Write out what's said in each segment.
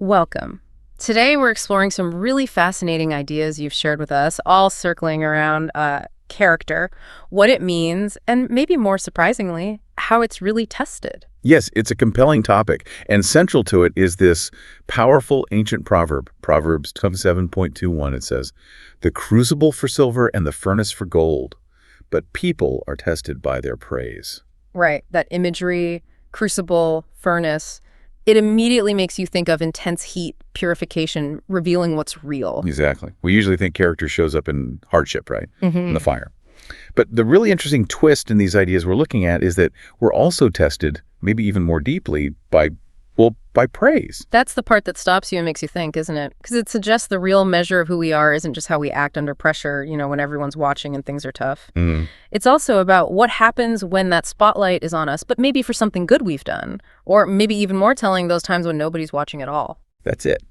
Welcome. Today we're exploring some really fascinating ideas you've shared with us, all circling around character, what it means, and maybe more surprisingly, how it's really tested. Yes, it's a compelling topic, and central to it is this powerful ancient proverb, Proverbs 27.21. It says, "The crucible for silver and the furnace for gold, but people are tested by their praise." Right, that imagery, crucible, furnace, it immediately makes you think of intense heat, purification, revealing what's real. Exactly. We usually think character shows up in hardship, right? In the fire. But the really interesting twist in these ideas we're looking at is that we're also tested, maybe even more deeply, by praise. That's the part that stops you and makes you think, isn't it? Because it suggests the real measure of who we are isn't just how we act under pressure, when everyone's watching and things are tough. It's also about what happens when that spotlight is on us, but maybe for something good we've done, or maybe even more telling, those times when nobody's watching at all. That's it.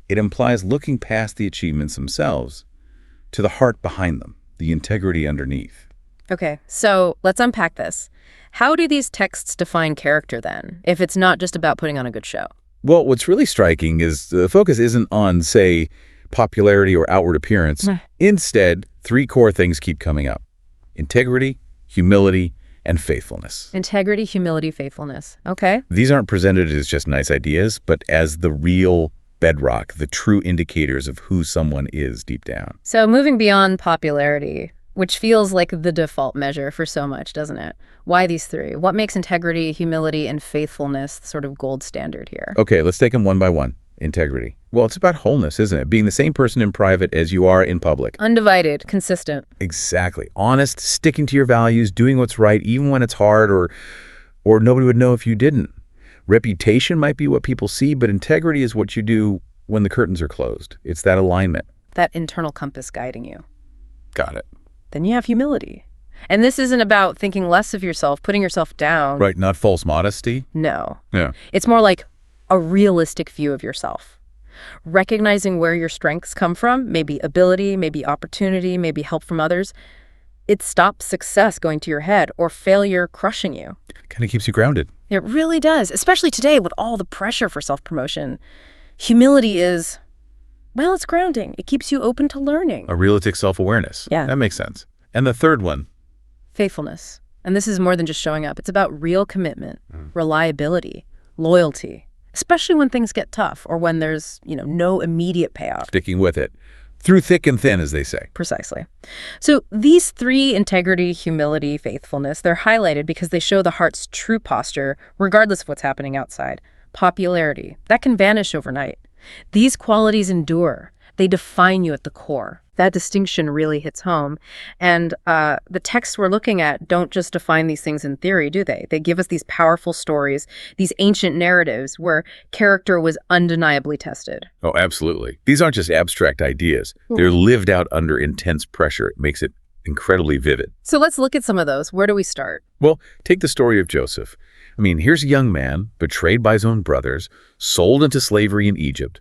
It implies looking past the achievements themselves to the heart behind them, the integrity underneath. Okay, so let's unpack this. How do these texts define character then, if it's not just about putting on a good show? Well, what's really striking is the focus isn't on, say, popularity or outward appearance. Instead, three core things keep coming up: integrity, humility, and faithfulness. Integrity, humility, faithfulness. Okay. These aren't presented as just nice ideas, but as the real bedrock, the true indicators of who someone is deep down. So moving beyond popularity, which feels like the default measure for so much, doesn't it? Why these three? What makes integrity, humility, and faithfulness the sort of gold standard here? Okay, let's take them one by one. Integrity. Well, it's about wholeness, isn't it? Being the same person in private as you are in public. Undivided, consistent. Exactly. Honest, sticking to your values, doing what's right, even when it's hard or nobody would know if you didn't. Reputation might be what people see, but integrity is what you do when the curtains are closed. It's that alignment. That internal compass guiding you. Got it. Then you have humility. And this isn't about thinking less of yourself, putting yourself down. Right, not false modesty. No. Yeah. It's more like a realistic view of yourself. Recognizing where your strengths come from, maybe ability, maybe opportunity, maybe help from others. It stops success going to your head or failure crushing you. Kind of keeps you grounded. It really does, especially today with all the pressure for self-promotion. Humility is, well, it's grounding. It keeps you open to learning. A realistic self-awareness. Yeah. That makes sense. And the third one? Faithfulness. And this is more than just showing up. It's about real commitment, reliability, loyalty, especially when things get tough or when there's, no immediate payoff. Sticking with it. Through thick and thin, as they say. Precisely. So these three, integrity, humility, faithfulness, they're highlighted because they show the heart's true posture, regardless of what's happening outside. Popularity, that can vanish overnight. These qualities endure. They define you at the core. That distinction really hits home. And the texts we're looking at don't just define these things in theory, do they? They give us these powerful stories, these ancient narratives where character was undeniably tested. Oh, absolutely. These aren't just abstract ideas. They're lived out under intense pressure. It makes it incredibly vivid. So let's look at some of those. Where do we start? Well, take the story of Joseph. Here's a young man, betrayed by his own brothers, sold into slavery in Egypt,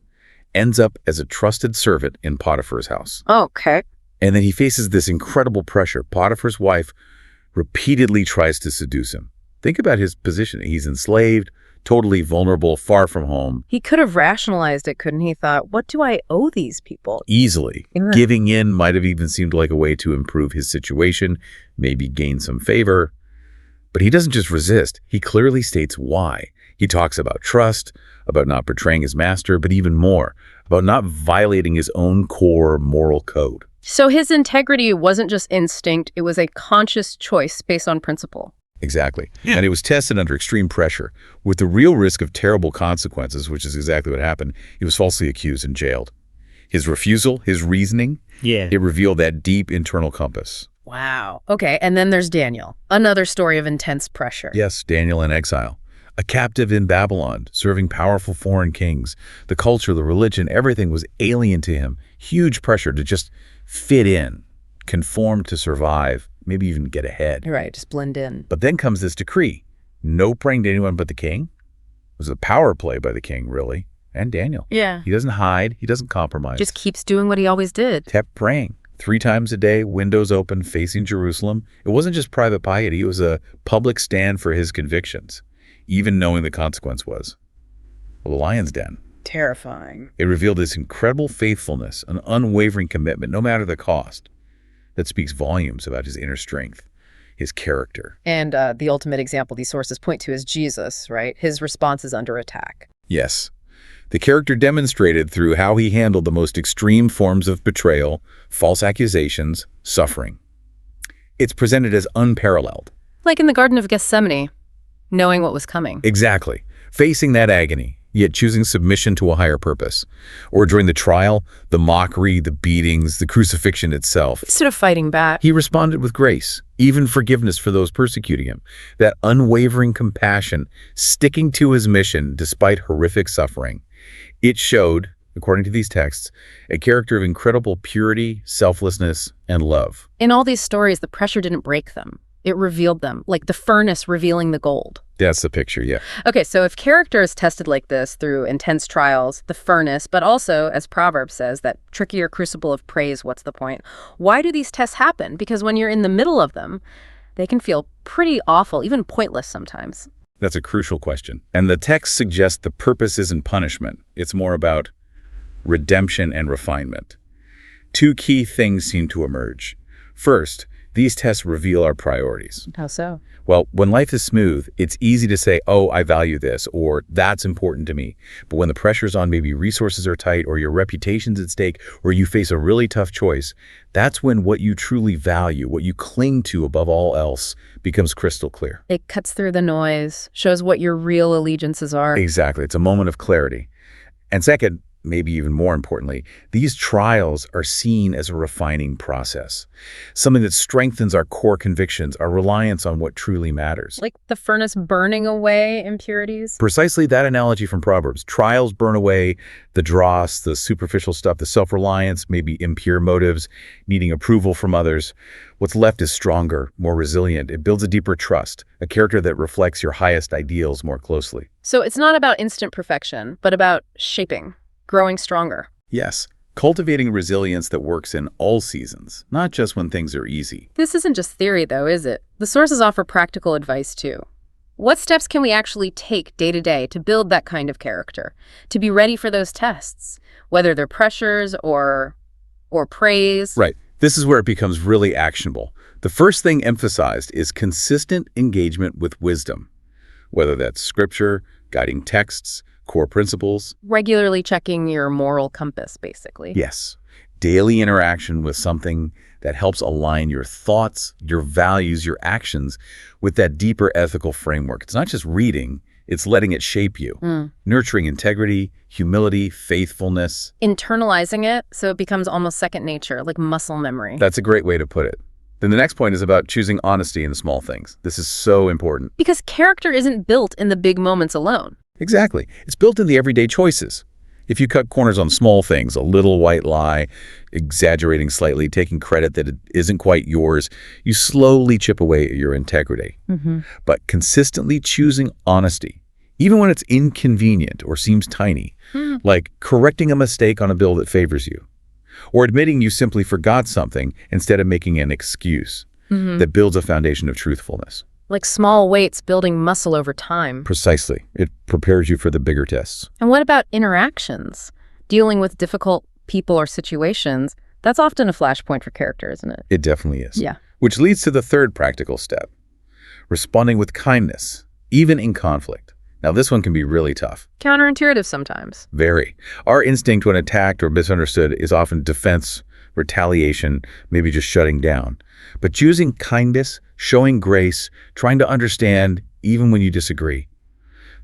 ends up as a trusted servant in Potiphar's house. Okay. And then he faces this incredible pressure. Potiphar's wife repeatedly tries to seduce him. Think about his position. He's enslaved, totally vulnerable, far from home. He could have rationalized it, couldn't he? Thought, what do I owe these people? Easily. Giving in might have even seemed like a way to improve his situation, maybe gain some favor. But he doesn't just resist. He clearly states why. He talks about trust, about not betraying his master, but even more, about not violating his own core moral code. So his integrity wasn't just instinct, it was a conscious choice based on principle. Exactly. Yeah. And it was tested under extreme pressure, with the real risk of terrible consequences, which is exactly what happened. He was falsely accused and jailed. His refusal, his reasoning, it revealed that deep internal compass. Wow. Okay, and then there's Daniel, another story of intense pressure. Yes, Daniel in exile. A captive in Babylon, serving powerful foreign kings. The culture, the religion, everything was alien to him. Huge pressure to just fit in, conform to survive, maybe even get ahead. Right, just blend in. But then comes this decree. No praying to anyone but the king. It was a power play by the king, really, and Daniel. Yeah. He doesn't hide. He doesn't compromise. Just keeps doing what he always did. Kept praying. 3 times a day, windows open, facing Jerusalem. It wasn't just private piety. It was a public stand for his convictions, even knowing the consequence was, well, the lion's den. Terrifying. It revealed this incredible faithfulness, an unwavering commitment, no matter the cost. That speaks volumes about his inner strength, his character. And the ultimate example these sources point to is Jesus, right? His response is under attack. Yes. The character demonstrated through how he handled the most extreme forms of betrayal, false accusations, suffering. It's presented as unparalleled. Like in the Garden of Gethsemane, knowing what was coming. Exactly. Facing that agony, yet choosing submission to a higher purpose. Or during the trial, the mockery, the beatings, the crucifixion itself. Instead of fighting back, He responded with grace, even forgiveness for those persecuting him. That unwavering compassion, sticking to his mission despite horrific suffering. It showed, according to these texts, a character of incredible purity, selflessness, and love. in all these stories, the pressure didn't break them. It revealed them, like the furnace revealing the gold. That's the picture, yeah. Okay, so if character is tested like this through intense trials, the furnace, but also, as Proverbs says, that trickier crucible of praise, what's the point? Why do these tests happen? Because when you're in the middle of them, they can feel pretty awful, even pointless sometimes. That's a crucial question. And the text suggests the purpose isn't punishment. It's more about redemption and refinement. Two key things seem to emerge. First, these tests reveal our priorities. How so? Well, when life is smooth, it's easy to say, oh, I value this, or that's important to me. But when the pressure's on, maybe resources are tight, or your reputation's at stake, or you face a really tough choice, that's when what you truly value, what you cling to above all else, becomes crystal clear. It cuts through the noise, shows what your real allegiances are. Exactly. It's a moment of clarity. And second, maybe even more importantly, these trials are seen as a refining process, something that strengthens our core convictions, our reliance on what truly matters. Like the furnace burning away impurities. Precisely that analogy from Proverbs. Trials burn away the dross, the superficial stuff, the self-reliance, maybe impure motives, needing approval from others. What's left is stronger, more resilient. It builds a deeper trust, a character that reflects your highest ideals more closely. So it's not about instant perfection, but about shaping, growing stronger. Yes, cultivating resilience that works in all seasons, not just when things are easy. This isn't just theory, though, is it? The sources offer practical advice, too. What steps can we actually take day to day to build that kind of character, to be ready for those tests, whether they're pressures or praise? Right. This is where it becomes really actionable. The first thing emphasized is consistent engagement with wisdom, whether that's scripture, guiding texts, core principles. Regularly checking your moral compass, basically. Yes. Daily interaction with something that helps align your thoughts, your values, your actions with that deeper ethical framework. It's not just reading, it's letting it shape you. Nurturing integrity, humility, faithfulness. Internalizing it so it becomes almost second nature, like muscle memory. That's a great way to put it. Then the next point is about choosing honesty in the small things. This is so important. Because character isn't built in the big moments alone. Exactly. It's built in the everyday choices. If you cut corners on small things, a little white lie, exaggerating slightly, taking credit that it isn't quite yours, you slowly chip away at your integrity. But consistently choosing honesty, even when it's inconvenient or seems tiny, like correcting a mistake on a bill that favors you, or admitting you simply forgot something instead of making an excuse, that builds a foundation of truthfulness. Like small weights building muscle over time. Precisely. It prepares you for the bigger tests. And what about interactions? Dealing with difficult people or situations, that's often a flashpoint for character, isn't it? It definitely is. Yeah. Which leads to the third practical step, responding with kindness, even in conflict. Now, this one can be really tough. Counterintuitive sometimes. Very. Our instinct when attacked or misunderstood is often defense, retaliation, maybe just shutting down. But choosing kindness, showing grace, trying to understand even when you disagree,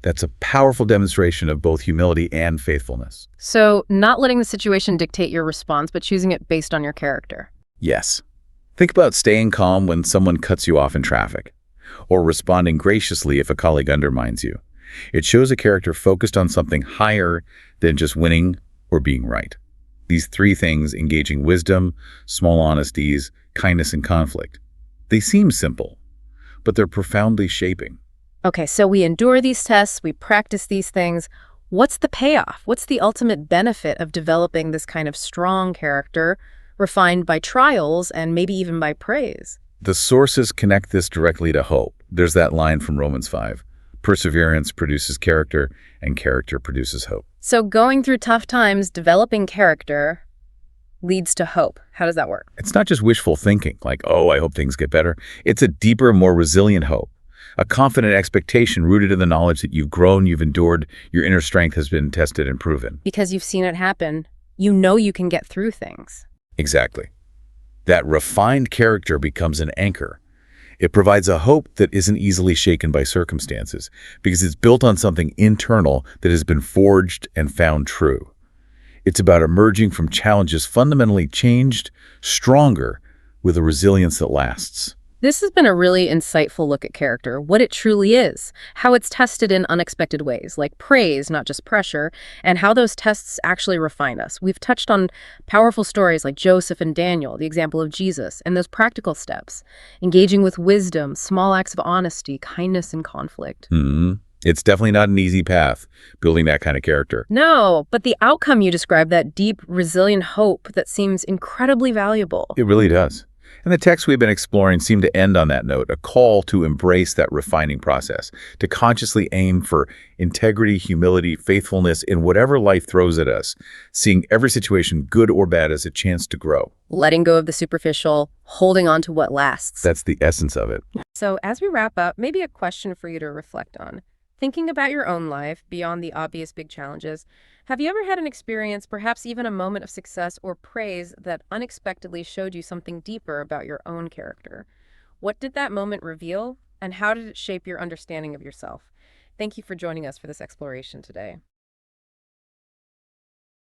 that's a powerful demonstration of both humility and faithfulness. So not letting the situation dictate your response, but choosing it based on your character. Yes. Think about staying calm when someone cuts you off in traffic, or responding graciously if a colleague undermines you. It shows a character focused on something higher than just winning or being right. These three things, engaging wisdom, small honesties, kindness, and conflict, they seem simple, but they're profoundly shaping. Okay, so we endure these tests, we practice these things. What's the payoff? What's the ultimate benefit of developing this kind of strong character, refined by trials and maybe even by praise? The sources connect this directly to hope. There's that line from Romans 5. Perseverance produces character, and character produces hope. So going through tough times, developing character leads to hope. How does that work? It's not just wishful thinking, like, oh, I hope things get better. It's a deeper, more resilient hope, a confident expectation rooted in the knowledge that you've grown, you've endured, your inner strength has been tested and proven. Because you've seen it happen, you know you can get through things. Exactly. That refined character becomes an anchor. It provides a hope that isn't easily shaken by circumstances because it's built on something internal that has been forged and found true. It's about emerging from challenges fundamentally changed, stronger, with a resilience that lasts. This has been a really insightful look at character, what it truly is, how it's tested in unexpected ways, like praise, not just pressure, and how those tests actually refine us. We've touched on powerful stories like Joseph and Daniel, the example of Jesus, and those practical steps, engaging with wisdom, small acts of honesty, kindness, and conflict. It's definitely not an easy path, building that kind of character. No, but the outcome you described, that deep, resilient hope, that seems incredibly valuable. It really does. And the texts we've been exploring seem to end on that note, a call to embrace that refining process, to consciously aim for integrity, humility, faithfulness in whatever life throws at us, seeing every situation, good or bad, as a chance to grow. Letting go of the superficial, holding on to what lasts. That's the essence of it. So as we wrap up, maybe a question for you to reflect on. Thinking about your own life beyond the obvious big challenges, have you ever had an experience, perhaps even a moment of success or praise that unexpectedly showed you something deeper about your own character? What did that moment reveal, and how did it shape your understanding of yourself? Thank you for joining us for this exploration today.